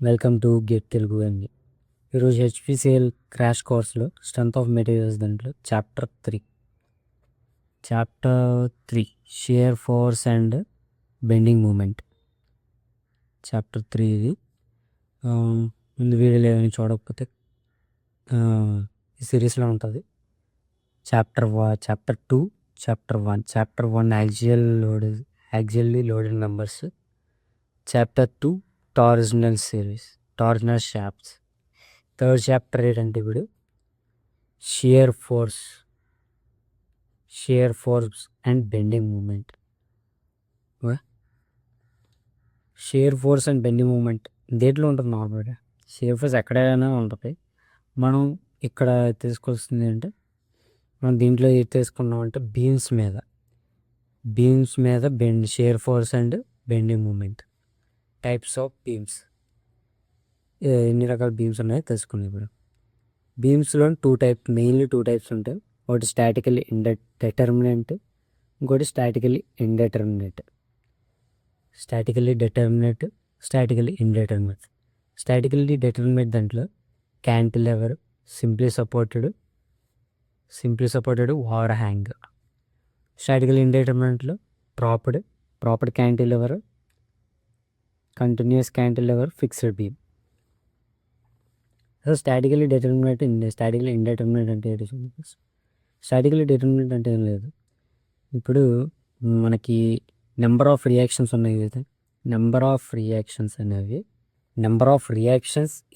Welcome to get Telugu అండి. ఈరోజు HPCL crash కోర్స్లో స్ట్రెంత్ ఆఫ్ మెటీరియల్స్ దాంట్లో chapter three shear force and bending moment. Chapter 3 ఇది. ముందు వీడియోలో ఏమైనా చూడకపోతే ఈ సిరీస్లో ఉంటుంది. Chapter 2, chapter 1. Chapter 1 axially loaded members. Chapter 2 torsional shafts. Third chapter ఏంటంటే ఇప్పుడు shear force and bending moment. Shear force and bending moment దేంట్లో ఉంటుంది? నార్మల్గా షియర్ ఫోర్స్ ఎక్కడైనా ఉంటుంది. మనం ఇక్కడ తీసుకోవాల్సింది అంటే మనం దీంట్లో ఏది తీసుకున్నామంటే బీమ్స్ మీద shear force and bending moment. Types of beams, ఎన్ని రకాల బీమ్స్ ఉన్నాయో తెలుసుకుందాం. ఇప్పుడు బీమ్స్లో మెయిన్లీ టూ టైప్స్ ఉంటాయి. ఒకటి స్టాటికల్లీ డిటర్మినెంట్, ఇంకోటి స్టాటికల్లీ ఇండెటర్మినేట్. స్టాటికల్లీ డిటర్మినేట్ దాంట్లో cantilever, simply supported over hang. Statically ఇండెటర్మినేట్లో propped cantilever, continuous cantilever, fixed beam. So statically indeterminate అంటే ఏంటి? స్టాటికల్లీ డిటర్మినేట్ అంటే ఏం లేదు. ఇప్పుడు మనకి నెంబర్ ఆఫ్ రియాక్షన్స్ ఉన్నాయి కదా. Number of reactions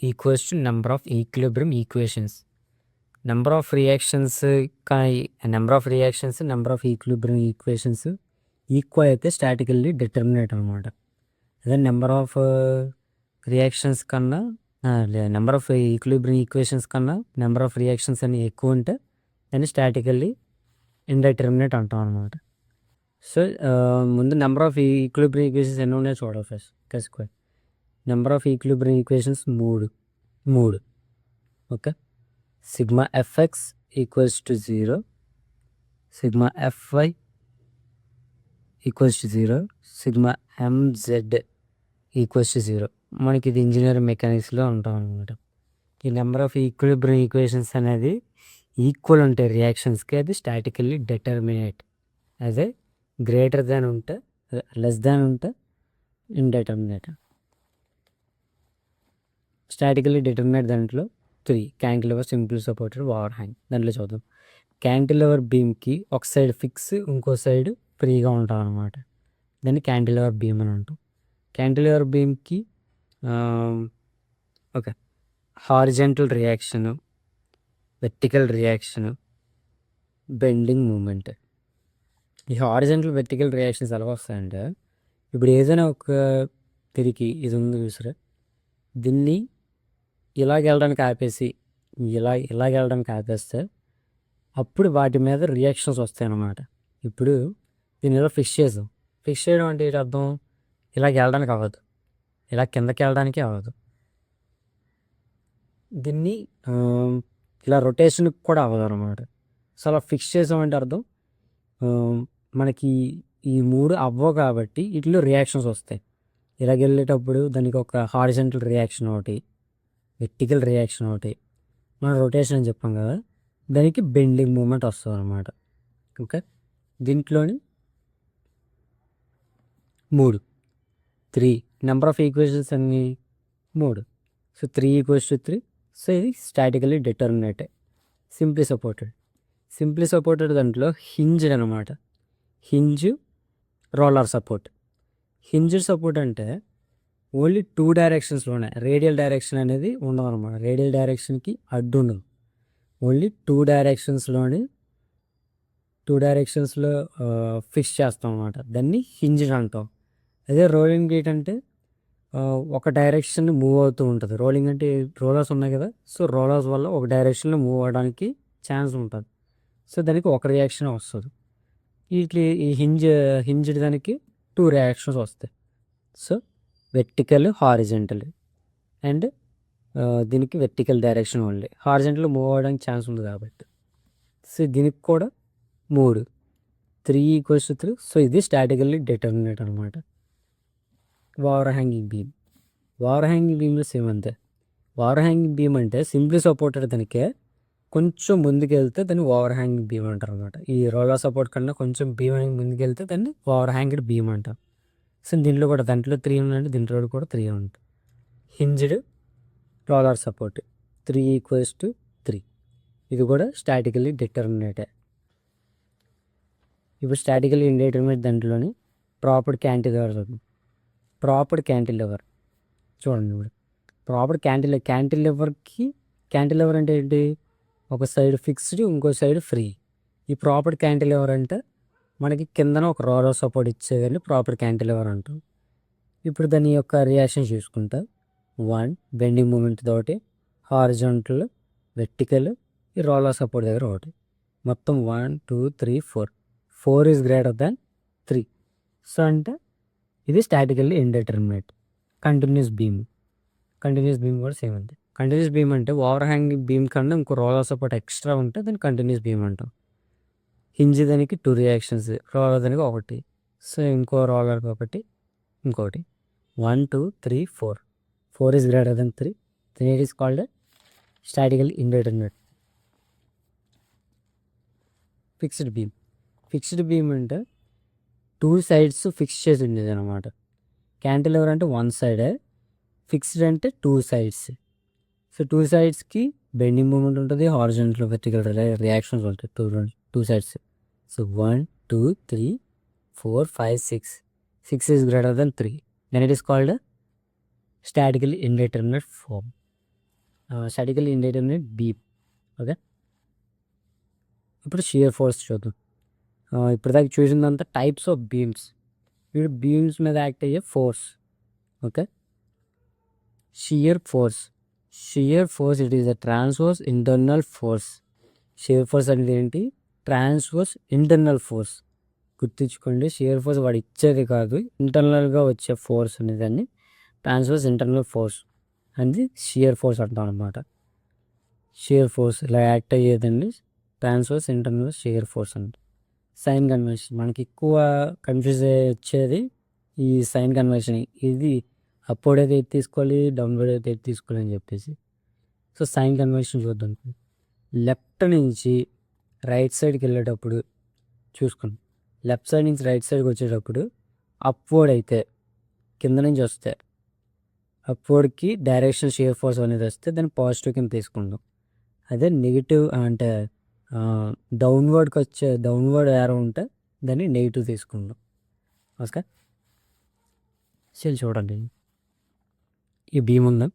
equals to number of equilibrium equations. Number of reactions equilibrium equations equal అయితే స్టాటికల్లీ డిటర్మినేట్ అనమాట. అదే నెంబర్ ఆఫ్ రియాక్షన్స్ కన్నా నెంబర్ ఆఫ్ ఈక్విలిబ్రియం ఈక్వేషన్స్ కన్నా నెంబర్ ఆఫ్ రియాక్షన్స్ అని ఎక్కువ ఉంటే దాన్ని స్టాటికల్లీ ఇండెటర్మినేట్ అంటాం అనమాట. సో ముందు నెంబర్ ఆఫ్ ఈక్విలిబ్రియం ఈక్వేషన్స్ ఎన్ని ఉన్నాయో చూడాలి ఫస్ట్. కసుకోవాలి. నెంబర్ ఆఫ్ ఈక్విలిబ్రియం ఈక్వేషన్స్ మూడు. Okay. Sigma F X equals to 0, sigma fy equals to 0, sigma MZ equals to 0. మనకి ఇది ఇంజనీరింగ్ మెకానిక్స్లో ఉంటాం అనమాట. ఈ నెంబర్ ఆఫ్ ఈక్విలిబ్రియం ఈక్వేషన్స్ అనేది ఈక్వల్ ఉంటాయి రియాక్షన్స్కి, అది స్టాటికల్లీ డిటర్మినేట్. అదే గ్రేటర్ దాన్ ఉంటే, లెస్ దాన్ ఉంటే ఇండెటర్మినేట్. స్టాటికల్లీ డిటర్మినేట్ దాంట్లో 3 cantilever, simple supported, over hang. దాంట్లో చూద్దాం. క్యాంటిలివర్ బీమ్కి ఒక సైడ్ ఫిక్స్, ఇంకో సైడ్ ఫ్రీగా ఉంటాం అనమాట. దాన్ని క్యాంటిలివర్ బీమ్ అని అంటాం. క్యాంటిలివర్ బీమ్కి okay horizontal reaction, vertical reaction, bending moment. ఈ హారిజెంటల్ వెర్టికల్ రియాక్షన్స్ ఎలా వస్తాయంటే, ఇప్పుడు ఏదైనా ఒక తిరిగి ఇది ఉంది చూసారా, దీన్ని ఇలాగెళ్ళడానికి ఆపేస్తే అప్పుడు వాటి మీద రియాక్షన్స్ వస్తాయి అన్నమాట. ఇప్పుడు దీన్ని ఏదో ఫిక్స్ చేయడం అంటే ఏంటి అర్థం? ఇలాగ వెళ్ళడానికి అవ్వదు, ఇలా కిందకి వెళ్ళడానికి అవ్వదు. దీన్ని ఇలా రొటేషన్కి కూడా అవ్వదు అనమాట. సో అలా ఫిక్స్ చేసామంటే అర్థం మనకి ఈ 3 అవ్వవు కాబట్టి వీటిలో రియాక్షన్స్ వస్తాయి. ఇలాగ వెళ్ళేటప్పుడు దానికి ఒక హారిజెంటల్ రియాక్షన్ ఒకటి, వెర్టికల్ రియాక్షన్ ఒకటి, మనం రొటేషన్ అని చెప్పాం కదా, దానికి బెండింగ్ మూమెంట్ వస్తుంది అనమాట. ఓకే. దీంట్లోని 3 నెంబర్ ఆఫ్ ఈక్వేషన్స్ అన్ని 3. సో 3 = 3. సో ఇది స్టాటికల్లీ డిటర్మినేట్. సింప్లీ సపోర్టెడ్ దాంట్లో హింజ్డ్ అనమాట. Roller support. హింజ్డ్ సపోర్ట్ అంటే ఓన్లీ 2 డైరెక్షన్స్లోనే, రేడియల్ డైరెక్షన్ అనేది ఉండదు అనమాట. రేడియల్ డైరెక్షన్కి అడ్డు ఉండదు. ఓన్లీ 2 డైరెక్షన్స్లో ఫిక్స్ చేస్తాం అనమాట. దాన్ని హింజ్డ్ అంటాం. అదే రోలింగ్ గేట్ అంటే ఒక డైరెక్షన్ మూవ్ అవుతూ ఉంటుంది. రోలింగ్ అంటే రోలర్స్ ఉన్నాయి కదా, సో రోలర్స్ వల్ల ఒక డైరెక్షన్లో మూవ్ అవ్వడానికి ఛాన్స్ ఉంటుంది. సో దానికి ఒక రియాక్షన్ వస్తుంది. ఈ హింజ్డ్ దానికి 2 రియాక్షన్స్ వస్తాయి. So vertical, horizontal. అండ్ దీనికి vertical direction only, horizontal move అవ్వడానికి ఛాన్స్ ఉంది కాబట్టి. సో దీనికి కూడా 3 = 3. సో ఇది స్టాటికల్లీ డిటర్మినేట్ అనమాట. Over hanging beam. Over hanging బీమ్లో సేమ్ అంతే. ఓవర్ హ్యాంగింగ్ బీమ్ అంటే సింప్లీ సపోర్టెడ్ దానికే కొంచెం ముందుకెళ్తే దాన్ని ఓవర్ హ్యాంగింగ్ బీమ్ అంటారు అనమాట. ఈ రోలర్ సపోర్ట్ కన్నా కొంచెం బీమ్ అనేది ముందుకెళ్తే దాన్ని ఓవర్ హ్యాంగ్డ్ బీమ్ అంటారు. సో దీంట్లో కూడా దాంట్లో 3 ఉందంటే దీంట్లో కూడా 3 ఉంటుంది. Hinged roller support 3 equals to 3. ఇది కూడా స్టాటికల్లీ డిటర్మినేటే. ఇప్పుడు స్టాటికల్లీ ఇండిటర్మినేట్ దాంట్లోని ప్రాపర్డ్ క్యాంటిలివర్ ఉంది. ప్రాపర్డ్ క్యాంటిలివర్ చూడండి. ఇప్పుడు ప్రాపర్డ్ క్యాంటిలివర్ అంటే ఏంటి? ఒక సైడ్ ఫిక్స్డ్, ఇంకో సైడ్ ఫ్రీ. ఈ ప్రాపర్డ్ క్యాంటిలివర్ అంటే మనకి కిందన ఒక రోలర్ సపోర్ట్ ఇచ్చేదాన్ని ప్రాపర్డ్ క్యాంటిలివర్ అంటాం. ఇప్పుడు దాని యొక్క రియాక్షన్ చూసుకుంటా 1 బెండింగ్ మూమెంట్ తోటి, హారిజాంటల్, వెర్టికల్, ఈ రోలర్ సపోర్ట్ దగ్గర ఒకటి, మొత్తం 1 2 3 4 ఈజ్ గ్రేటర్ దాన్ 3. సో అంటే ఇది స్టాటికల్లీ ఇండిటర్మినేట్. కంటిన్యూస్ బీమ్ కూడా సేమ్ అంతే. కంటిన్యూస్ బీమ్ అంటే ఓవర్ హ్యాంగింగ్ బీమ్ కన్నా ఇంకో రోలర్ సపోర్ట్ ఎక్స్ట్రా ఉంటే దాన్ని కంటిన్యూస్ బీమ్ అంటాం. హింజ్ దానికి 2 రియాక్షన్స్, రోలర్ దానికి ఒకటి. సో ఇంకో రోలర్ ఒకటి, ఇంకోటి 1 2 3 4 is greater than 3. Then it is called statically indeterminate. Fixed beam అంటే 2 సైడ్స్ ఫిక్స్ చేసి ఉండేది అనమాట. క్యాంటిలివర్ అంటే 1 సైడే, ఫిక్స్డ్ అంటే 2 సైడ్స్. సో 2 సైడ్స్కి బెండింగ్ మూమెంట్ ఉంటుంది, హారిజాంటల్, వెర్టికల్ రియాక్షన్స్ ఉంటాయి 2 sides. So 1 2 3 4 5 6 is greater than 3. Then it is called statically indeterminate form, statically indeterminate beam. Okay, ఇప్పుడు షియర్ ఫోర్స్ చూద్దాం. ఇప్పుడు దాకా చూసిందంతా టైప్స్ ఆఫ్ బీమ్స్. ఇప్పుడు బీమ్స్ మీద యాక్ట్ అయ్యే force. Okay, shear force it is a transverse internal force. Shear force అనేది ఏంటి? Transverse internal force. గుర్తుంచుకోండి, షియర్ ఫోర్స్ వాడు ఇచ్చేది కాదు, ఇంటర్నల్గా వచ్చే ఫోర్స్ అనేదాన్ని ట్రాన్స్వర్స్ ఇంటర్నల్ ఫోర్స్ అనేది షియర్ ఫోర్స్ అంటాం అనమాట. షియర్ ఫోర్స్ ఇలా యాక్ట్ అయ్యేదండి ట్రాన్స్వర్స్ ఇంటర్నల్ షియర్ ఫోర్స్ అంటే. సైన్ కన్వెన్షన్ మనకి ఎక్కువ కన్ఫ్యూజ్ వచ్చేది ఈ సైన్ కన్వెన్షన్. ఇది అప్వర్డ్ అయితే ఎత్తి తీసుకోవాలి, డౌన్వర్డ్ అయితే ఎత్తి తీసుకోవాలి అని చెప్పేసి. సో సైన్ కన్వెన్షన్ చూద్దాం. లెఫ్ట్ నుంచి రైట్ సైడ్కి వెళ్ళేటప్పుడు చూసుకుని, లెఫ్ట్ సైడ్ నుంచి రైట్ సైడ్కి వచ్చేటప్పుడు అప్వర్డ్ అయితే కింద నుంచి వస్తే అప్వర్డ్కి డైరెక్షన్ షియర్ ఫోర్స్ అనేది వస్తే దాన్ని పాజిటివ్ కింద తీసుకుందాం. అదే నెగిటివ్ అంటే డౌన్వర్డ్ యారో ఉంటే దాన్ని నెగిటివ్ తీసుకుందాం. ఓకే, చూడండి, ఈ బీమ్ ఉందా,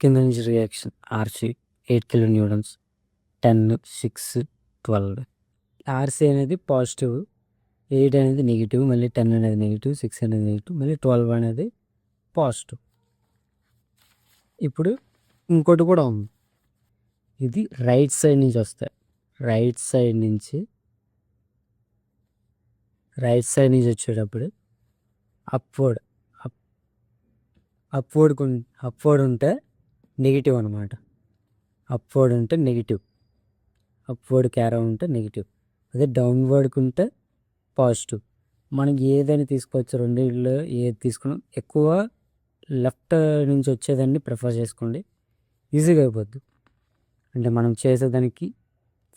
కింద నుంచి రియాక్షన్ ఆర్సీ 8 kN, 10 6 12. ఆర్సీ అనేది పాజిటివ్, 8 అనేది నెగిటివ్, మళ్ళీ 10 అనేది నెగిటివ్, 6 అనేది నెగిటివ్, మళ్ళీ 12 అనేది పాజిటివ్. ఇప్పుడు ఇంకోటి కూడా ఉంది, ఇది రైట్ సైడ్ నుంచి వస్తాయి. రైట్ సైడ్ నుంచి వచ్చేటప్పుడు అప్వర్డ్ ఉంటే నెగిటివ్ అనమాట. అప్వర్డ్ క్యారో ఉంటే నెగిటివ్. అదే డౌన్వర్డ్కి ఉంటే పాజిటివ్. మనకి ఏదైనా తీసుకోవచ్చు, రెండింటిలో ఏది తీసుకున్నాం. ఎక్కువ లెఫ్ట్ నుంచి వచ్చేదాన్ని ప్రిఫర్ చేసుకోండి, ఈజీగా అయిపోద్ది. అంటే మనం చేసేదానికి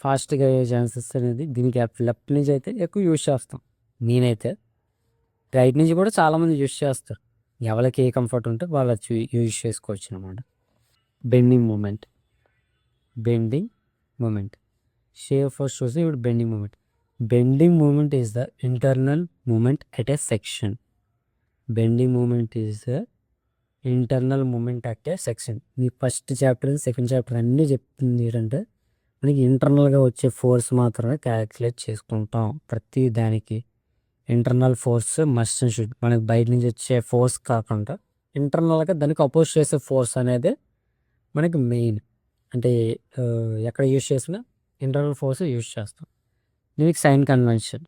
ఫాస్ట్గా అయ్యే ఛాన్సెస్ అనేది దీనికి లెఫ్ట్ నుంచి అయితే ఎక్కువ యూజ్ చేస్తాం. నేనైతే రైట్ నుంచి కూడా చాలామంది యూజ్ చేస్తారు. ఎవరికి ఏ కంఫర్ట్ ఉంటే వాళ్ళు యూజ్ చేసుకోవచ్చు అనమాట. బెండింగ్ మూమెంట్ షియర్ ఫోర్స్ చూసి ఇప్పుడు bending moment is the internal moment at a section. మీ ఫస్ట్ చాప్టర్ సెకండ్ చాప్టర్ అన్నీ చెప్తుంది ఏంటంటే మనకి ఇంటర్నల్గా వచ్చే ఫోర్స్ మాత్రమే క్యాలిక్యులేట్ చేసుకుంటాం. ప్రతి దానికి internal force must and should. మనకి బయట నుంచి వచ్చే ఫోర్స్ కాకుండా ఇంటర్నల్గా దానికి అపోజ్ చేసే ఫోర్స్ అనేది మనకి మెయిన్. అంటే ఎక్కడ యూజ్ చేసినా ఇంటర్నల్ ఫోర్స్ యూజ్ చేస్తాం. దీనికి సైన్ కన్వెన్షన్.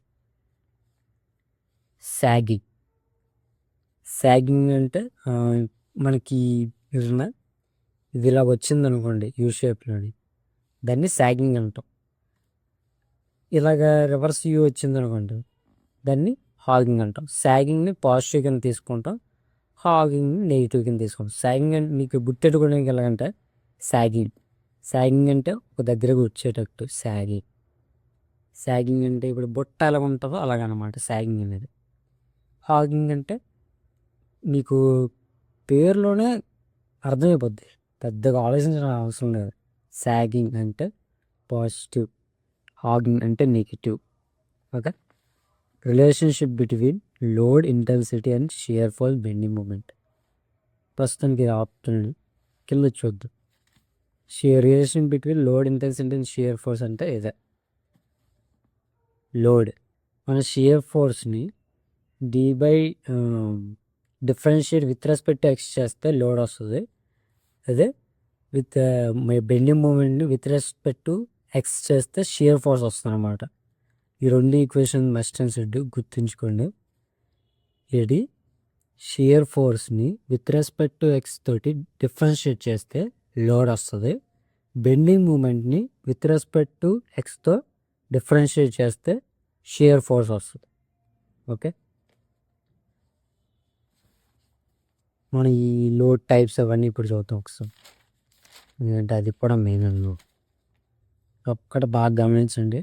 సాగింగ్ అంటే మనకి ఇది ఇలా వచ్చింది అనుకోండి యూ షేప్లోని, దాన్ని సాగింగ్ అంటాం. ఇలాగా రివర్స్ యూ వచ్చింది అనుకోండి, దాన్ని హాగింగ్ అంటాం. సాగింగ్ని పాజిటివ్ కింద తీసుకుంటాం, హాగింగ్ నెగిటివ్ కింద తీసుకోండి. సాగింగ్ అంటే మీకు గుర్తెట్టుకోవడానికి ఎలాగంటే సాగింగ్ అంటే ఒక దగ్గర కూర్చేటట్టు సాగింగ్ అంటే ఇప్పుడు బుట్ట ఎలా ఉంటుందో అలాగనమాట సాగింగ్ అనేది. హాగింగ్ అంటే మీకు పేరులోనే అర్థమైపోద్ది, పెద్దగా ఆలోచించిన అవసరం లేదు. సాగింగ్ అంటే పాజిటివ్, హాగింగ్ అంటే negative. Okay. Relationship between load intensity and shear fall bending moment. ప్రస్తుతానికి ఆప్షన్ కింద చూద్దాం. Relation between load intensity and shear force అంటే ఇదే. లోడ్ మన షియర్ ఫోర్స్ని d by differentiate with respect to x చేస్తే లోడ్ వస్తుంది. అదే విత్ బెండింగ్ మూమెంట్ని విత్ రెస్పెక్ట్ టు ఎక్స్ చేస్తే షియర్ ఫోర్స్ వస్తుంది అనమాట. ఈ రెండు ఈక్వేషన్ మస్ట్ అండ్ షుడ్ గుర్తుంచుకోండి. ఇది షియర్ ఫోర్స్ని విత్ రెస్పెక్ట్ టు ఎక్స్ తోటి డిఫరెన్షియేట్ చేస్తే లోడ్ వస్తుంది. బెండింగ్ మూమెంట్ని విత్ రెస్పెక్ట్ టు ఎక్స్తో డిఫరెన్షియేట్ చేస్తే షియర్ ఫోర్స్ వస్తుంది. ఓకే. మనం ఈ లోడ్ టైప్స్ అవన్నీ ఇప్పుడు చూద్దాం ఒకసారి, ఎందుకంటే అది కూడా మెయిన్. ఒక్కటి బాగా గమనించండి,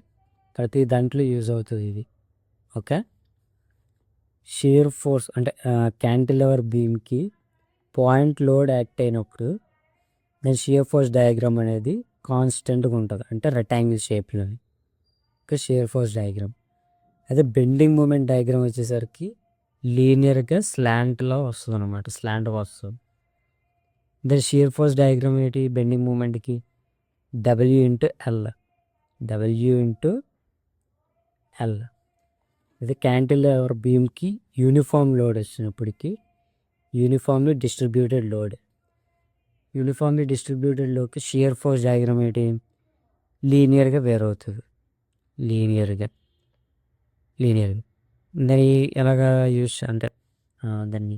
ప్రతి దాంట్లో యూజ్ అవుతుంది ఇది. ఓకే. షియర్ ఫోర్స్ అంటే క్యాంటిలివర్ బీమ్కి పాయింట్ లోడ్ యాక్ట్ అయినప్పుడు దాని షియర్ ఫోర్స్ డయాగ్రామ్ అనేది కాన్స్టెంట్గా ఉంటుంది, అంటే రెక్టాంగిల్ షేప్లోని. ఓకే. Shear force diagram. అదే బెండింగ్ మూమెంట్ డయాగ్రామ్ వచ్చేసరికి లీనియర్గా స్లాంట్లో వస్తుంది అనమాట, స్లాంట్గా వస్తుంది. దాని షియర్ ఫోర్స్ డయాగ్రామ్ ఏంటి బెండింగ్ మూమెంట్కి? W/L. ఇది క్యాంటిలివర్ బీమ్కి యూనిఫామ్ లోడ్ వచ్చినప్పటికీ యూనిఫామ్లీ డిస్ట్రిబ్యూటెడ్ లోడ్కి షియర్ ఫోర్స్ డయాగ్రామ్ ఏంటి? లీనియర్గా వేరవుతుంది. లీనియర్గా దాన్ని ఎలాగా యూస్ అంటే దాన్ని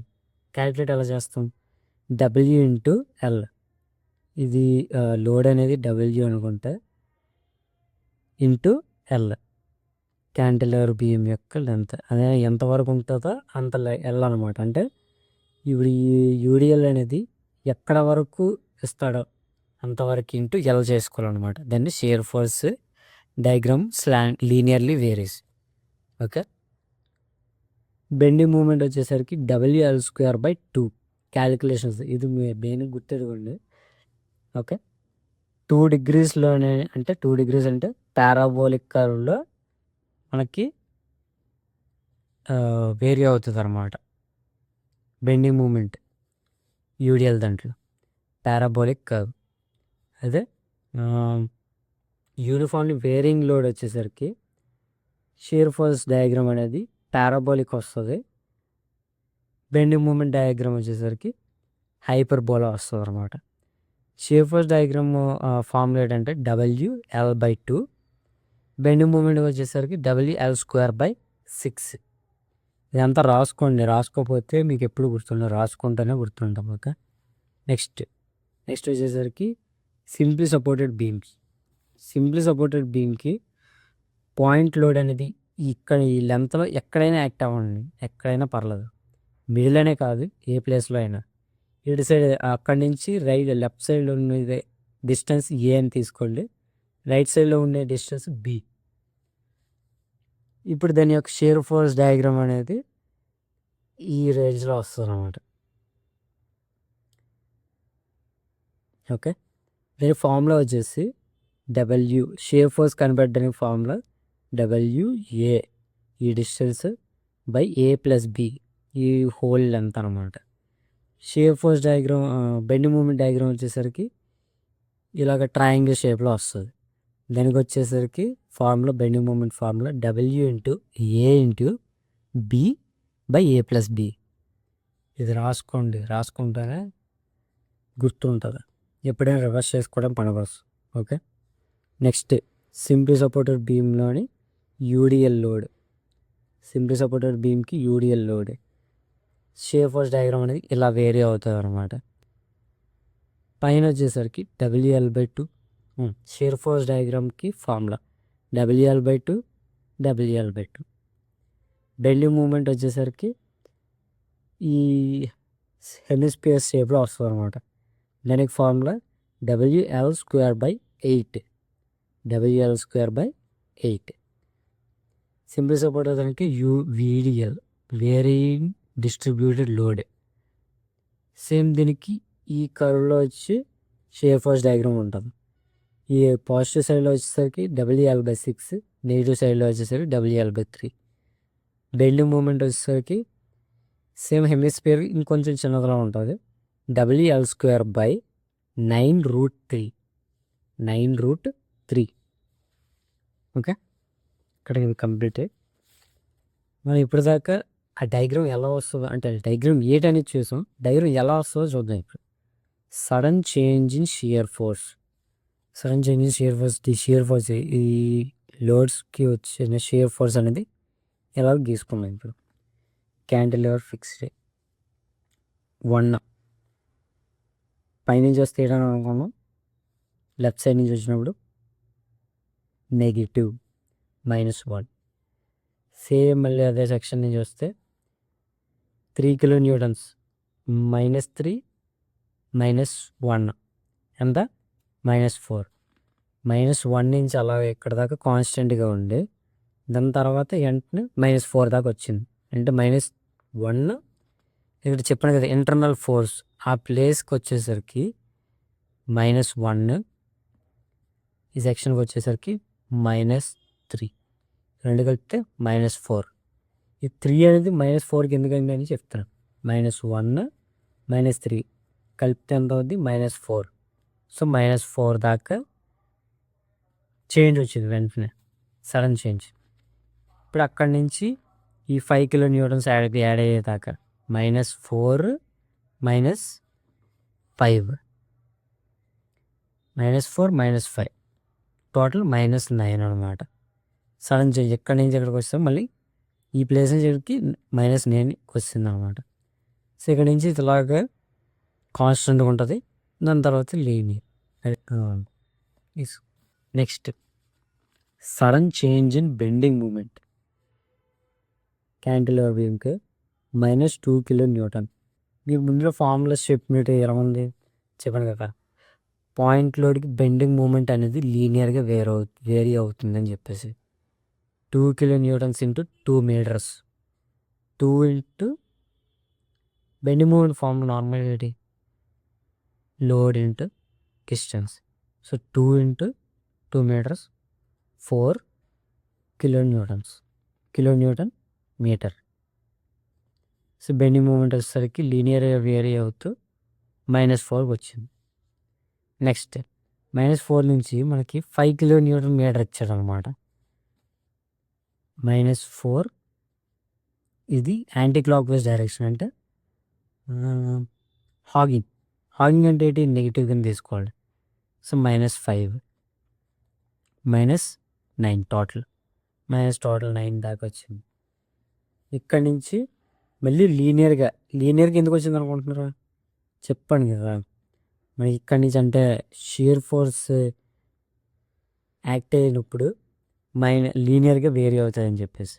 క్యాలిక్యులేట్ ఎలా చేస్తాం? W/L. ఇది లోడ్ అనేది W అనుకుంటే ఇంటూ L, క్యాంటిలివర్ బీమ్ యొక్క లెంత్. అదే ఎంతవరకు ఉంటుందో అంత L అనమాట. అంటే ఇప్పుడు ఈ యూడిఎల్ అనేది ఎక్కడ వరకు ఇస్తాడో అంతవరకు ఇంటూ L చేసుకోవాలన్నమాట. దాన్ని shear force diagram linearly varies. Okay. Bending moment వచ్చేసరికి WL²/2 క్యాలిక్యులేషన్స్. ఇది మెయిన్ గుర్తెట్టుకోండి. ఓకే. 2 degreesలోనే అంటే 2 degrees అంటే పారాబోలిక్ కర్వ్లో మనకి వేరీ అవుతుంది అనమాట బెండింగ్ మూమెంట్ యూడిఎల్ దాంట్లో, పారాబోలిక్ కర్వ్. అదే యూనిఫామ్లీ వేరింగ్ లోడ్ వచ్చేసరికి షియర్ ఫోర్స్ డయాగ్రామ్ అనేది పారాబోలిక్ వస్తుంది. బెండింగ్ మూమెంట్ డయాగ్రామ్ వచ్చేసరికి హైపర్బోలా వస్తుంది అనమాట. షియర్ ఫోర్స్ డయాగ్రామ్ ఫార్ములా ఏంటంటే WL/2, బెండింగ్ మూమెంట్ వచ్చేసరికి WL²/6. ఇదంతా రాసుకోండి, రాసుకోకపోతే మీకు ఎప్పుడు రాసుకుంటేనే గుర్తుంటాం. ఓకే. నెక్స్ట్ వచ్చేసరికి సింప్లీ సపోర్టెడ్ బీమ్కి పాయింట్ లోడ్ అనేది ఇక్కడ ఈ లెంత్లో ఎక్కడైనా యాక్ట్ అవ్వండి, ఎక్కడైనా పర్లేదు, మిడిల్ అనే కాదు ఏ ప్లేస్లో అయినా. ఇటు సైడ్ అక్కడి నుంచి లెఫ్ట్ సైడ్లో ఉండే డిస్టెన్స్ A అని తీసుకోండి, రైట్ సైడ్లో ఉండే డిస్టెన్స్ B. ఇప్పుడు దాని యొక్క షియర్ ఫోర్స్ డయాగ్రామ్ అనేది ఈ రేంజ్లో వస్తుంది అన్నమాట. ఓకే. దీని ఫార్ములా వచ్చేసి షియర్ ఫోర్స్ కనిపెట్టడానికి ఫార్ములా WA, ఈ డిస్టెన్స్ బై A+B, ఈ హోల్ లెంత్ అనమాట. Shear force diagram bending moment diagram వచ్చేసరికి ఇలాగ ట్రయాంగిల్ షేప్లో వస్తుంది. దానికి వచ్చేసరికి formula bending moment formula W/A/B/A+B. ఇది రాసుకోండి, రాసుకుంటేనే గుర్తుంటుంది, ఎప్పుడైనా రివర్స్ చేసుకోవడం పనికొస్తుంది. ఓకే. నెక్స్ట్ సింప్లీ సపోర్టెడ్ బీమ్లోని UDL load. Shear force diagram అనేది ఇలా వేరీ అవుతుంది అనమాట. పైన వచ్చేసరికి WL/2. షియర్ ఫోర్స్ డయాగ్రామ్కి ఫార్ములా WL/2. బెండింగ్ మూమెంట్ వచ్చేసరికి ఈ హెమిస్పియర్ షేప్లో వస్తుంది అనమాట. దానికి formula WL²/8. WL²/8. Simple support దానికి VDL, varying distributed load. Same దీనికి ఈ కర్వ్లో వచ్చి షేర్ ఫోర్స్ డయాగ్రామ్ ఉంటుంది. ఈ పాజిటివ్ సైడ్లో వచ్చేసరికి WL/6, నెగిటివ్ సైడ్లో వచ్చేసరికి WL/3. బెండింగ్ మూమెంట్ వచ్చేసరికి సేమ్ హెమిస్పియర్ ఇంకొంచెం చిన్నదిలో ఉంటుంది. WL²/9√3. 9√3. ఓకే, ఇక్కడ ఇది కంప్లీట్. మనం ఇప్పుడు దాకా ఆ డయాగ్రామ్ ఎలా వస్తుందో, అంటే డయాగ్రామ్ ఏంటనేది చూసాం. డయాగ్రామ్ ఎలా వస్తుందో చూద్దాం ఇప్పుడు. Sudden change in shear force. Sudden change in shear force, the shear force, ఈ లోడ్స్కి వచ్చిన షియర్ ఫోర్స్ అనేది ఎలా గీసుకున్నాం ఇప్పుడు. క్యాంటిలివర్ ఫిక్స్డ్ 1 పైనుంచి వస్తే ఏంటని అనుకున్నాం, లెఫ్ట్ సైడ్ నుంచి వచ్చినప్పుడు -1. సేమ్ మళ్ళీ అదే సెక్షన్ నుంచి వస్తే 3 kN, -3 -1 ఎంత, -4. -1 నుంచి అలా ఇక్కడ దాకా కాన్స్టెంట్గా ఉండి దాని తర్వాత వెంటనే -4 దాకా వచ్చింది. అంటే -1 ఇక్కడ చెప్పాను కదా ఇంటర్నల్ ఫోర్స్, ఆ ప్లేస్కి వచ్చేసరికి -1, ఈ సెక్షన్కి వచ్చేసరికి -3, రెండు కలిపితే -4. ఈ 3 అనేది -4కి ఎందుకండి అని చెప్తాను. -1 -3 కలిపితే ఎంత అవుద్ది, -4. సో -4 దాకా చేంజ్ వచ్చింది వెంటనే, సడన్ చేంజ్. ఇప్పుడు అక్కడి నుంచి ఈ 5 kN యాడ్ అయ్యేదాకా -4 -5, -4 -5 టోటల్ -9 అనమాట. సడన్ చేంజ్ ఎక్కడి నుంచి ఎక్కడికి వస్తే మళ్ళీ ఈ ప్లేస్ నుంచి ఇక్కడికి -9 వస్తుంది అనమాట. సో ఇక్కడ నుంచి ఇలాగా కాన్స్టెంట్గా ఉంటుంది. దాని తర్వాత linear. Next sudden change in bending moment. Cantilever బీమ్కి -2 kN. మీకు ముందులో ఫార్ములా చెప్పినట్టు ఎలా ఉంది చెప్పాను కదా, పాయింట్ లోడ్కి బెండింగ్ మూమెంట్ అనేది లీనియర్గా వేరీ అవుతుందని చెప్పేసి. 2 kN × 2 meters. 2 into bending moment formula normal ఏంటి, load into distance. So 2 × 2 meters 4 kN, kN/meter. So bending moment వచ్చేసరికి లీనియర్గా వేరీ అవుతూ -4 వచ్చింది. నెక్స్ట్ -4 నుంచి మనకి 5 kN మీటర్ ఇచ్చాడు అనమాట. -4 ఇది యాంటీ క్లాక్ వైజ్ డైరెక్షన్, అంటే హాగింగ్ అంటే ఏంటి, నెగిటివ్ కింద తీసుకోవాలి. సో -5 -9 టోటల్ 9 దాకా వచ్చింది. ఇక్కడి నుంచి మళ్ళీ లీనియర్గా ఎందుకు వచ్చింది అనుకుంటున్నారా, చెప్పండి కదా. మరి ఇక్కడి నుంచి అంటే షియర్ ఫోర్స్ యాక్ట్ అయినప్పుడు లీనియర్గా వేరీ అవుతుందని చెప్పేసి.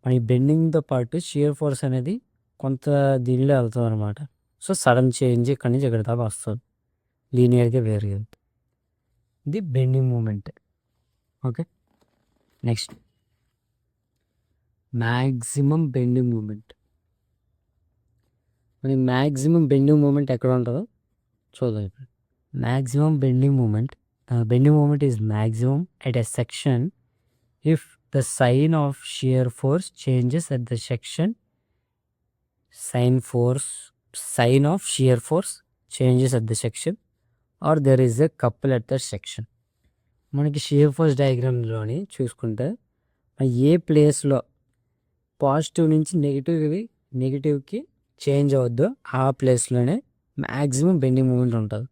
మన ఈ బెండింగ్తో పాటు షియర్ ఫోర్స్ అనేది కొంత దీనిలో వెళ్తుంది అనమాట. సో సడన్ చేంజ్ ఇక్కడి నుంచి ఇక్కడ దాకా వస్తుంది, లీనియర్గా వేరీ అవుతుంది. ఇది bending moment. Okay, next maximum bending moment. మరి మ్యాక్సిమం బెండింగ్ మూమెంట్ ఎక్కడ ఉంటుందో చూద్దాం ఇప్పుడు. Maximum bending moment is maximum at a section if the sign of shear force changes at the section. Sign of shear force changes at the section or there is a couple at the section. మనకి shear force డయాగ్రామ్లోని చూసుకుంటే ఏ ప్లేస్లో positive నుంచి నెగిటివ్కి change అవద్దు ఆ ప్లేస్లోనే maximum bending moment ఉంటుంది.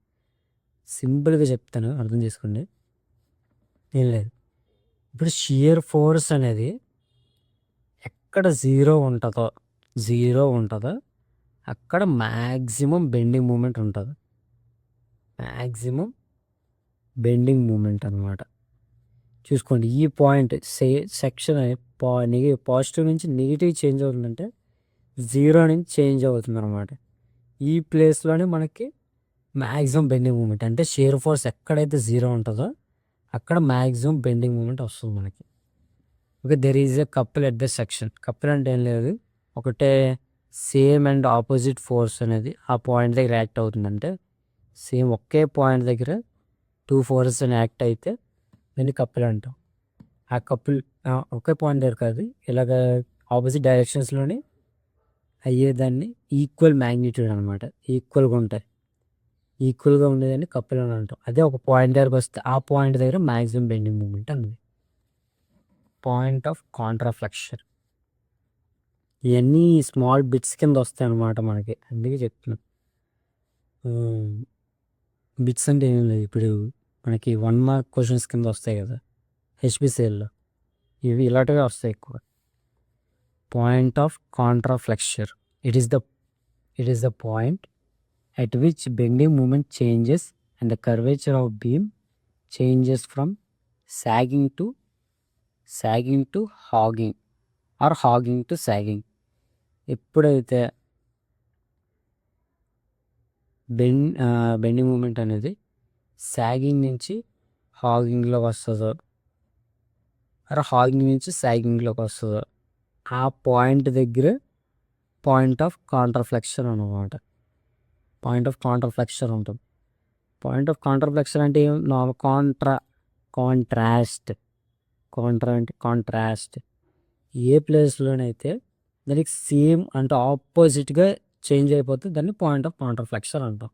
సింపుల్గా చెప్తాను, అర్థం చేసుకోండి. ఏం లేదు, ఇప్పుడు షియర్ ఫోర్స్ అనేది ఎక్కడ జీరో ఉంటుందో అక్కడ మ్యాక్సిమం బెండింగ్ మూమెంట్ ఉంటుంది. మ్యాక్సిమం బెండింగ్ మూమెంట్ అనమాట. చూసుకోండి, ఈ పాయింట్ సెక్షన్ పాజిటివ్ నుంచి నెగిటివ్ చేంజ్ అవుతుందంటే 0 నుంచి చేంజ్ అవుతుంది అనమాట. ఈ ప్లేస్లోనే మనకి మ్యాక్సిమం బెండింగ్ మూమెంట్, అంటే షియర్ ఫోర్స్ ఎక్కడైతే 0 ఉంటుందో అక్కడ మ్యాక్సిమం బెండింగ్ మూమెంట్ వస్తుంది మనకి. Okay, there is a couple at the section. Couple అంటే ఏం లేదు, ఒకటే సేమ్ అండ్ ఆపోజిట్ ఫోర్స్ అనేది ఆ పాయింట్ దగ్గర యాక్ట్ అవుతుందంటే సేమ్ ఒకే పాయింట్ దగ్గర 2 ఫోర్సెస్ అని యాక్ట్ అయితే దీన్ని కపుల్ అంటాం. ఆ కపుల్ ఒకే పాయింట్ దగ్గర కాదు, ఇలాగ ఆపోజిట్ డైరెక్షన్స్లోనే అయ్యేదాన్ని ఈక్వల్ మ్యాగ్నిట్యూడ్ అనమాట, ఈక్వల్గా ఉంటాయి. ఈక్వల్గా ఉండేదాన్ని కపుల్ అని అంటాం. అదే ఒక పాయింట్ దగ్గరకు వస్తే ఆ పాయింట్ దగ్గర మ్యాక్సిమం బెండింగ్ మూమెంట్ అన్నది. Point of contraflexure. ఇవన్నీ స్మాల్ బిట్స్ కింద వస్తాయి అన్నమాట మనకి, అందుకే చెప్తున్నాను. బిట్స్ అంటే ఏం లేదు, ఇప్పుడు మనకి 1 మార్క్ క్వశ్చన్స్ కింద వస్తాయి కదా హెచ్పిసిఎల్లో, ఇవి ఇలాంటివే వస్తాయి ఎక్కువ. Point of contraflexure. It is the point at which bending moment changes and the curvature of beam changes from sagging to hogging or hogging to sagging. ఎప్పుడైతే బెండింగ్ మూమెంట్ అనేది సాగింగ్ నుంచి హాగింగ్లోకి వస్తుందో ఆర్ హాగింగ్ నుంచి సాగింగ్లోకి వస్తుందో ఆ point దగ్గర point of కాంట్రాఫ్లెక్షన్ అన్నమాట. Point of కాంట్రాఫ్లెక్షన్ ఉంటుంది. పాయింట్ ఆఫ్ కాంట్రాఫ్లెక్షన్ అంటే కాంట్రా అంటే కాంట్రాస్ట్. ఏ ప్లేస్లోనైతే దానికి సేమ్ అంటే ఆపోజిట్గా చేంజ్ అయిపోతే దాన్ని పాయింట్ ఆఫ్ కాంట్రాఫ్లెక్షన్ అంటాం.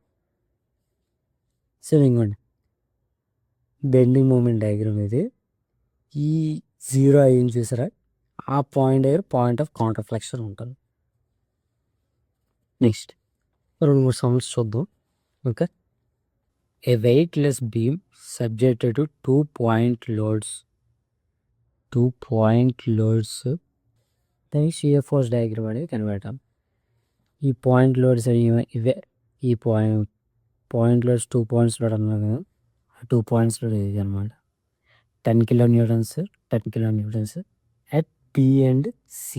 సో ఇంకోండి బెండింగ్ మూమెంట్ డయాగ్రామ్ ఇది. ఈ 0 అయ్యింది చూసారా, ఆ పాయింట్ దగ్గర పాయింట్ ఆఫ్ కాంట్రాఫ్లెక్షన్ ఉంటుంది. నెక్స్ట్ 2-3 సమ్స్ చూద్దాం. Okay, A weightless beam subjected to 2 point loads దానికి షియర్ ఫోర్స్ డయాగ్రామ్ అనేది కనిపెట్టాం. ఈ పాయింట్ లోడ్స్ ఇవే, ఈ పాయింట్ లోడ్స్ 2 points లోడ్ అన్నారు కదా, ఆ 2 points లోడ్ ఇది అనమాట. 10 kN at B and C.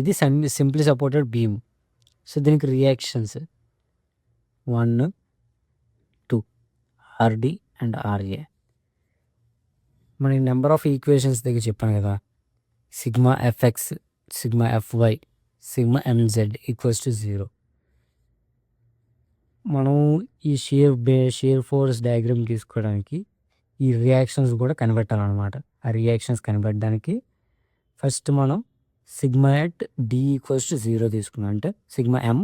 ఇది సింప్లీ సపోర్టెడ్ బీమ్. సో దీనికి రియాక్షన్స్ 1, 2 RD అండ్ RA. మనకి నెంబర్ ఆఫ్ ఈక్వేషన్స్ దగ్గర చెప్పాను కదా, sigma FX, sigma FY, sigma MZ equals to 0. మనం ఈ షియర్ ఫోర్స్ డయాగ్రామ్ తీసుకోవడానికి ఈ రియాక్షన్స్ కూడా కనిపెట్టాలన్నమాట. ఆ రియాక్షన్స్ కనిపెట్టడానికి ఫస్ట్ మనం sigma at D equals to 0 తీసుకున్నాం, అంటే sigma M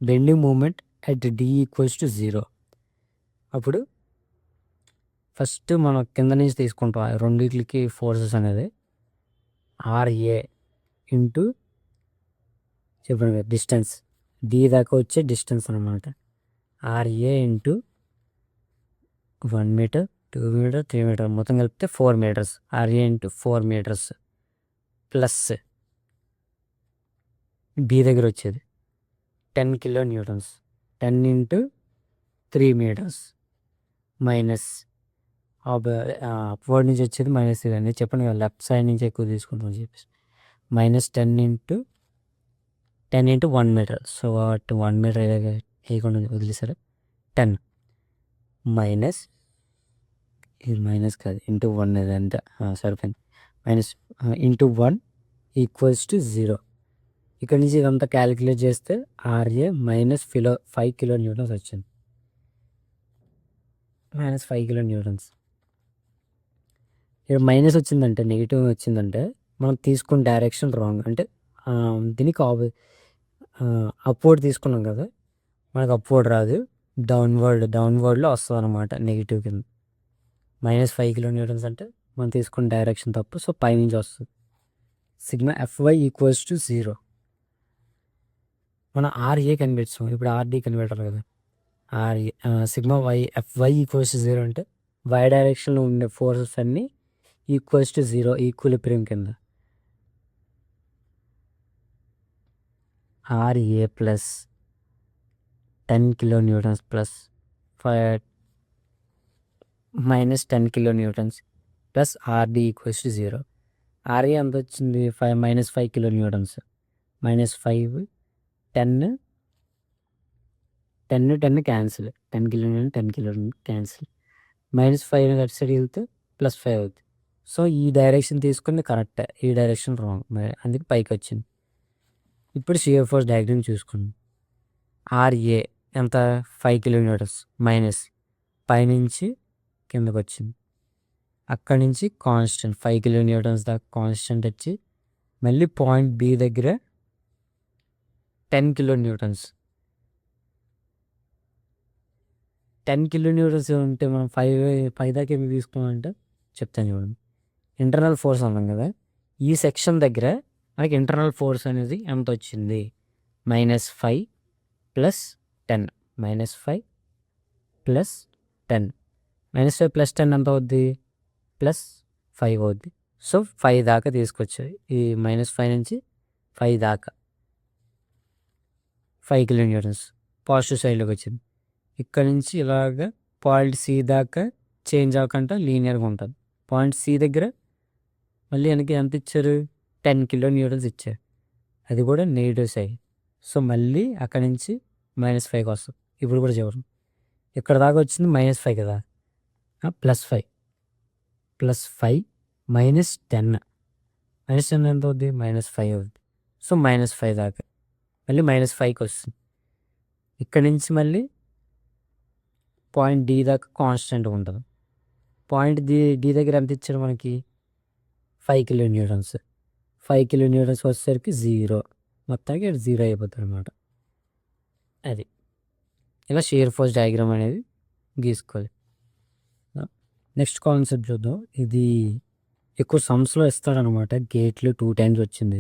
bending moment at D equals to 0. అప్పుడు ఫస్ట్ మనం కింద నుంచి తీసుకుంటాం రెండింటికి ఫోర్సెస్ అనేది ఆర్ఏ ఇంటూ చెప్పండి డిస్టెన్స్, డి దాకా వచ్చే డిస్టెన్స్ అనమాట. RA into 1 meter, 2 meter, 3 meter మొత్తం కలిపితే 4 meters. RA into 4 meters plus B దగ్గర వచ్చేది 10 kilonewtons, 10 into 3 meters minus upward నుంచి వచ్చేది మైనస్. ఇదని చెప్పండి కదా, లెఫ్ట్ సైడ్ నుంచి ఎక్కువ తీసుకుంటామని చెప్పేసి minus 10 into 1 meter. So 1 meter వేయకుండా వదిలేసారు. 10 మైనస్, ఇది మైనస్ కాదు ఇంటూ 1, ఇదంతా సరిపోయింది. Minus into 1 equals to 0. ఇక్కడ నుంచి ఇదంతా క్యాలిక్యులేట్ చేస్తే ఆర్ఏ మైనస్ 5 kilonewtons వచ్చింది. Minus 5 kilonewtons. ఇక్కడ మైనస్ వచ్చిందంటే, నెగిటివ్ వచ్చిందంటే మనం తీసుకున్న డైరెక్షన్ రాంగ్. అంటే దీనికి అప్వర్డ్ తీసుకున్నాం కదా, మనకు అప్వర్డ్ రాదు, డౌన్వర్డ్లో వస్తుంది అనమాట, నెగిటివ్ కింద. మైనస్ 5 kilonewtons అంటే మనం తీసుకున్న డైరెక్షన్ తప్పు, సో పైనుంచి వస్తుంది. Sigma fy equals to 0. మనం ఆర్ఏ కనిపెట్టాం, ఇప్పుడు ఆర్డి కనిపెట్టాలి కదా. RA sigma fy equals to 0 అంటే వై డైరెక్షన్లో ఉండే ఫోర్సెస్ అన్నీ ఈక్వల్స్ టు 0, ఈక్విలిబ్రియం కింద. RA plus 10 kilonewtons plus minus 10 kilonewtons plus RD equals to 0. RA ఎంత వచ్చింది, minus 5 kilonewtons. Minus 5, 10, 10 cancel, 10 kilo newton 10 kilo newton cancel. -5 అటు సైడ్ వెళ్తే +5 అవుద్ది. సో ఈ డైరెక్షన్ తీసుకుంది కరెక్టే, ఈ డైరెక్షన్ రాంగ్, మరి అందుకే పైకి వచ్చింది. ఇప్పుడు షియర్ ఫోర్స్ డయాగ్రామ్ చూసుకుందాం. RA ఎంత 5 కిలో న్యూటన్స్ మైనస్ పైనుంచి కిందకు వచ్చింది. అక్కడి నుంచి కాన్స్టెంట్ 5 కిలో న్యూటన్స్ దాకా కాన్స్టెంట్ వచ్చి మళ్ళీ పాయింట్ B దగ్గర 10 కిలో న్యూటన్స్. 10 కిలో న్యూటన్స్ ఉంటే మనం 5 దాకా ఏమి తీసుకోమంటే చెప్తాను చూడండి. ఇంటర్నల్ ఫోర్స్ అన్నాం కదా, ఈ సెక్షన్ దగ్గర మనకి ఇంటర్నల్ ఫోర్స్ అనేది ఎంత వచ్చింది? -5 + 10, -5 + 10, -5 + 10 ఎంత అవుద్ది? +5 అవుద్ది. సో 5 దాకా తీసుకొచ్చాయి. ఈ -5 నుంచి 5 దాకా 5 కిలో న్యూటన్స్ పాజిటివ్ సైడ్లోకి వచ్చింది. ఇక్కడ నుంచి ఇలాగ పాయింట్ C దాకా చేంజ్ అవ్వకుండా లీనియర్గా ఉంటుంది. పాయింట్ C దగ్గర మళ్ళీ వెనక్కి ఎంత ఇచ్చారు? 10 కిలో న్యూటన్స్ ఇచ్చారు, అది కూడా నెగిటివ్ సైడ్. సో మళ్ళీ అక్కడి నుంచి -5కి వస్తుంది. ఇప్పుడు కూడా చివరి ఇక్కడ దాకా వచ్చింది -5 కదా, +5 +5 -10 -10 ఎంత అవుద్ది? -5 అవుద్ది. సో -5 దాకా మళ్ళీ -5కి వస్తుంది. ఇక్కడ నుంచి మళ్ళీ పాయింట్ D దాకా కాన్స్టెంట్గా ఉంటుంది. పాయింట్ D దగ్గర ఎంత ఇచ్చారు మనకి? 5 కిలో న్యూటన్స్. 5 కిలో న్యూటన్స్ వచ్చేసరికి 0, మొత్తానికి 0 అయిపోతుంది అనమాట. అది ఇలా షియర్ ఫోర్స్ డయాగ్రామ్ అనేది గీసుకోవాలి. నెక్స్ట్ కాన్సెప్ట్ చూద్దాం. ఇది ఎక్కువ సమ్స్లో ఇస్తాడనమాట, గేట్లు 2 times వచ్చింది.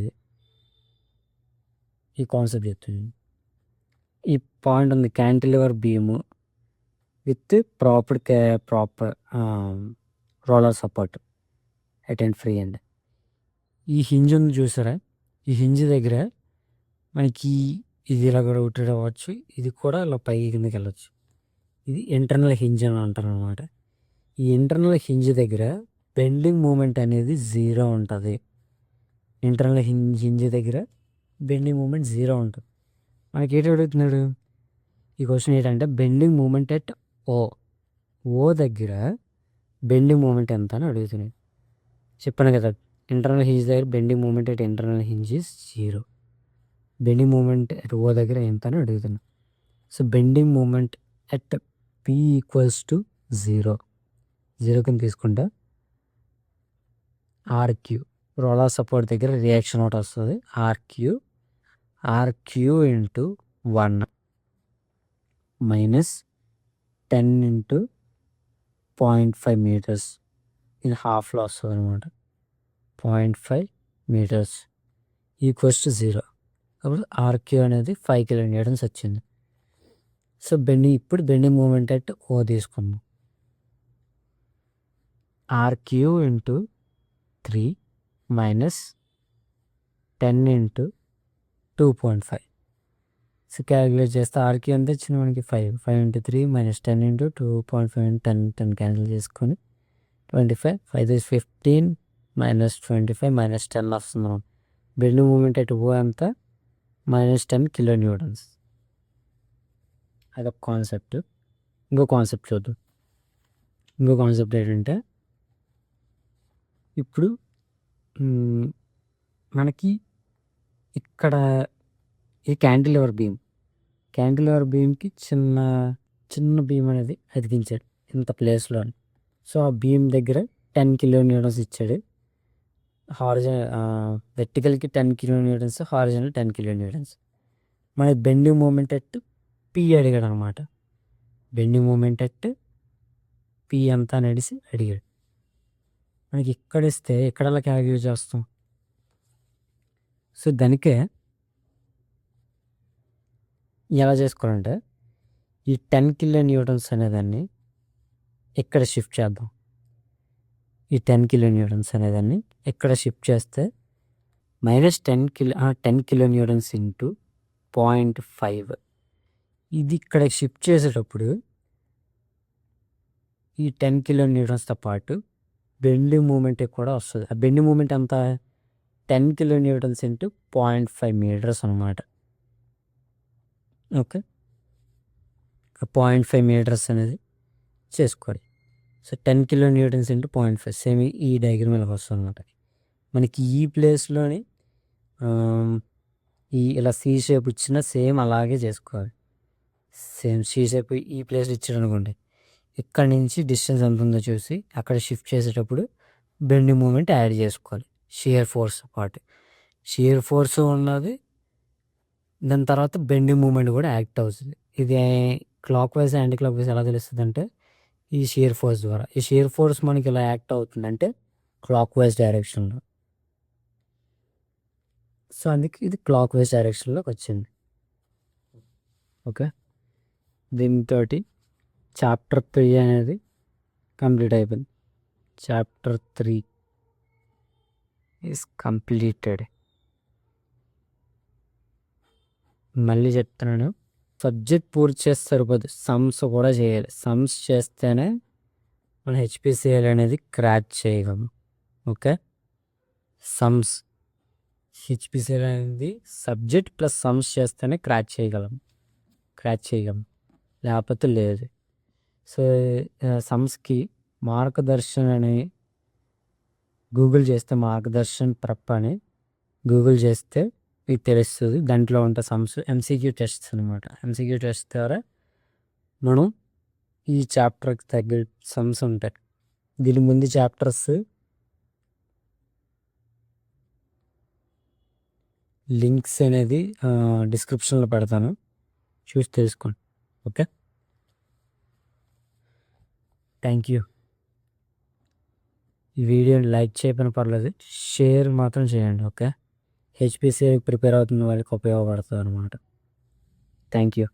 ఈ కాన్సెప్ట్ చెప్తుంది. ఈ పాయింట్ ఉంది, cantilever beam with proper roller support at and free and. ఈ హింజ్ ఉంది చూసారా, ఈ హింజ్ దగ్గర మనకి ఇది ఇలా కూడా రొటేట్ అవ్వచ్చు, ఇది కూడా ఇలా పైకి కిందకి వెళ్ళచ్చు. ఇది ఇంటర్నల్ హింజ్ అని అంటారు అనమాట. ఈ ఇంటర్నల్ హింజ్ దగ్గర బెండింగ్ మూమెంట్ అనేది 0 ఉంటుంది. ఇంటర్నల్ హింజ్ దగ్గర బెండింగ్ మూమెంట్ 0 ఉంటుంది. మనకి ఏంటి అడుగుతున్నాడు ఈ క్వశ్చన్? ఏంటంటే బెండింగ్ మూమెంట్ ఎట్ ఓ దగ్గర బెండింగ్ మూమెంట్ ఎంత అని అడుగుతున్నాడు. చెప్పాను కదా, ఇంటర్నల్ హింజ్ దగ్గర bending moment at internal hinge is 0. Bending moment at O దగ్గర ఎంత అని అడుగుతున్నాను. So bending moment at P = 0 కింద తీసుకుంటే RQ రోలర్ సపోర్ట్ దగ్గర రియాక్షన్ ఒకటి వస్తుంది. RQ × 1 -10 × 0.5 meters ఇది హాఫ్లో వస్తుంది అనమాట. 0.5 meters = 0. అప్పుడు RQ అనేది 5 కిలో న్యూటన్స్ వచ్చింది. సో ఇప్పుడు బెండింగ్ మూమెంట్ ఎట్ O తీసుకుందాం. RQ × 3 -10 × 2.5. సో క్యాలిక్యులేట్ చేస్తే RQ ఎంత వచ్చింది మనకి? 5 × 3 -10 × 2.5 10 క్యాన్సిల్ చేసుకొని 25, 5 = 15 -25 -10 వస్తుంది. బెండింగ్ మూమెంట్ ఎట్ O ఎంత? -10 కిలో న్యూటన్స్. అదొక కాన్సెప్ట్. ఇంకో కాన్సెప్ట్ చూద్దాం. ఇంకో కాన్సెప్ట్ ఏంటంటే ఇప్పుడు మనకి ఇక్కడ ఈ క్యాంటిలివర్ బీమ్కి చిన్న బీమ్ అనేది అతికించాడు ఇంత ప్లేస్లో. సో ఆ బీమ్ దగ్గర 10 కిలో న్యూటన్స్ ఇచ్చాడు. వెర్టికల్కి 10 kilo Newton's, horizontal 10 kilo Newton's. మన బెండింగ్ మూమెంట్ ఎట్ P అడిగాడు అనమాట. బెండింగ్ మూమెంట్ ఎట్ P ఎంత అని అడిగాడు. మనకి ఇక్కడ ఇస్తే ఎక్కడలా క్యాలిక్యులేట్ చేస్తాం? సో దానికే ఎలా చేసుకోవాలంటే ఈ 10 కిలో న్యూటన్స్ అనేదాన్ని ఇక్కడ షిఫ్ట్ చేద్దాం. ఈ 10 కిలో న్యూటన్స్ అనేదాన్ని ఇక్కడ షిఫ్ట్ చేస్తే -10 కిలో న్యూటన్స్ × 0.5. ఇది ఇక్కడ షిఫ్ట్ చేసేటప్పుడు ఈ 10 కిలో న్యూటన్స్తో పాటు బెండింగ్ మూమెంట్ కూడా వస్తుంది. ఆ బెండింగ్ మూమెంట్ ఎంత? 10 కిలో న్యూటన్స్ × 0.5 meters అనమాట. ఓకే, 0.5 మీటర్స్ అనేది చేసుకోవాలి. So 10 kilo Newton's into 0.5 same ఈ డయాగ్రామ్ ఇలా వస్తుంది అనమాట. మనకి ఈ ప్లేస్లోని ఈ ఇలా సి షేప్ ఇచ్చిన సేమ్ అలాగే చేసుకోవాలి. సేమ్ సి షేప్ ఈ ప్లేస్ ఇచ్చాడు అనుకోండి, ఇక్కడ నుంచి డిస్టెన్స్ ఎంత ఉందో చూసి అక్కడ షిఫ్ట్ చేసేటప్పుడు బెండింగ్ మూమెంట్ యాడ్ చేసుకోవాలి. Shear force part, shear force ఉన్నది, దాని తర్వాత బెండింగ్ మూమెంట్ కూడా యాక్ట్ అవుతుంది. ఇది clock wise anti clock wise ఎలా తెలుస్తుంది అంటే ఈ షియర్ ఫోర్స్ ద్వారా. ఈ షియర్ ఫోర్స్ మనకి ఇలా యాక్ట్ అవుతుందంటే క్లాక్ వైజ్ డైరెక్షన్లో. సో అందుకే ఇది క్లాక్ వైజ్ డైరెక్షన్లోకి వచ్చింది. ఓకే, దీంతో చాప్టర్ 3 అనేది కంప్లీట్ అయిపోయింది. Chapter 3 is completed. మళ్ళీ చెప్తున్నాను, సబ్జెక్ట్ పూర్తి చేస్తే సరిపోదు, సమ్స్ కూడా చేయాలి. సమ్స్ చేస్తేనే మనం హెచ్పిసిఎల్ అనేది క్రాక్ చేయగలం. ఓకే, సమ్స్ హెచ్పిసిఎల్ అనేది సబ్జెక్ట్ ప్లస్ సమ్స్ చేస్తేనే క్రాక్ చేయగలం, లేకపోతే లేదు. సో సమ్స్కి మార్గదర్శన్ అని గూగుల్ చేస్తే, మార్గదర్శన్ ప్రప్ అని గూగుల్ చేస్తే మీకు తెలుస్తుంది. దాంట్లో ఉంటే సమ్స్ ఎంసీక్యూ టెస్ట్స్ అనమాట. ఎంసీక్యూ టెస్ట్ ద్వారా మనం ఈ చాప్టర్కి తగ్గ సమ్స్ ఉంటాయి. దీని ముందు చాప్టర్స్ లింక్స్ అనేది డిస్క్రిప్షన్లో పెడతాను, చూసి తెలుసుకోండి. Okay, thank you. ఈ వీడియోని లైక్ చేయకపోయినా పర్లేదు, షేర్ మాత్రం చేయండి. ఓకే, హెచ్పిసిఐ ప్రిపేర్ అవుతున్న వాళ్ళకి ఉపయోగపడుతుంది అనమాట. Thank you.